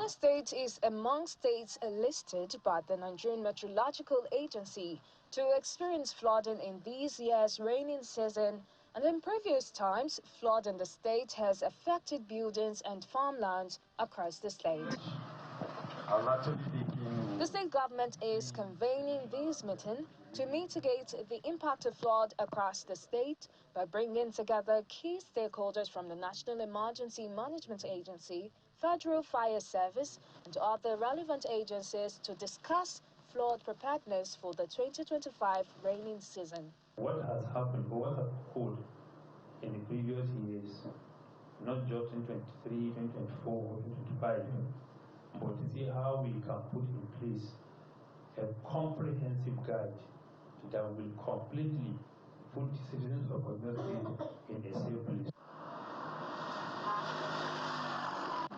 Kaduna State is among states listed by the Nigerian Meteorological Agency to experience flooding in this year's rainy season, and in previous times, flood in the state has affected buildings and farmlands across the state. The state government is convening this meeting to mitigate the impact of flood across the state by bringing together key stakeholders from the National Emergency Management Agency, Federal Fire Service, and other relevant agencies to discuss flood preparedness for the 2025 rainy season. What has happened, or what has occurred in the previous years, not just in 23, 2024, 2025, but to see how we can put in place a comprehensive guide that will completely put the citizens of Kaduna State in a safe place.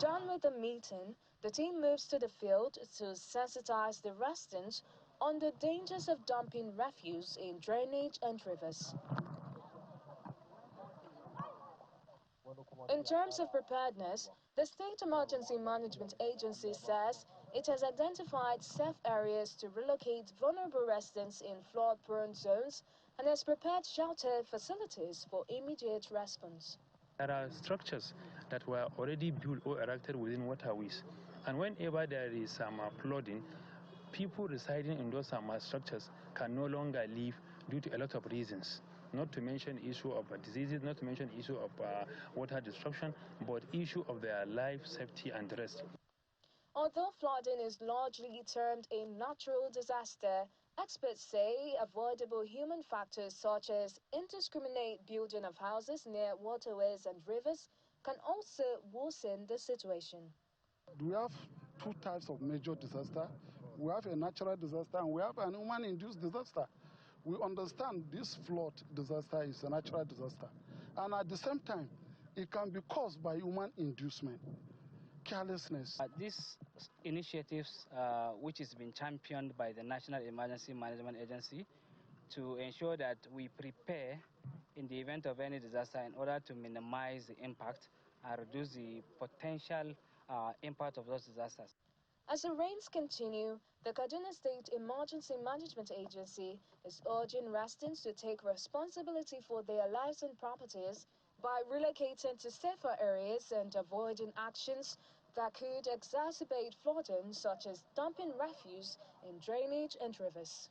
Done with the meeting, the team moves to the field to sensitize the residents on the dangers of dumping refuse in drainage and rivers. In terms of preparedness, the State Emergency Management Agency says it has identified safe areas to relocate vulnerable residents in flood-prone zones and has prepared shelter facilities for immediate response. There are structures that were already built or erected within waterways, and whenever there is some flooding, people residing in those structures can no longer live due to a lot of reasons. Not to mention issue of diseases, not to mention issue of water destruction, but issue of their life, safety, and rest. Although flooding is largely termed a natural disaster, experts say avoidable human factors such as indiscriminate building of houses near waterways and rivers can also worsen the situation. We have two types of major disaster. We have a natural disaster and we have an human-induced disaster. We understand this flood disaster is a natural disaster, and at the same time, it can be caused by human inducement, carelessness. These initiatives, which has been championed by the National Emergency Management Agency, to ensure that we prepare in the event of any disaster in order to minimize the impact and reduce the potential impact of those disasters. As the rains continue, the Kaduna State Emergency Management Agency is urging residents to take responsibility for their lives and properties by relocating to safer areas and avoiding actions that could exacerbate flooding, such as dumping refuse in drainage and rivers.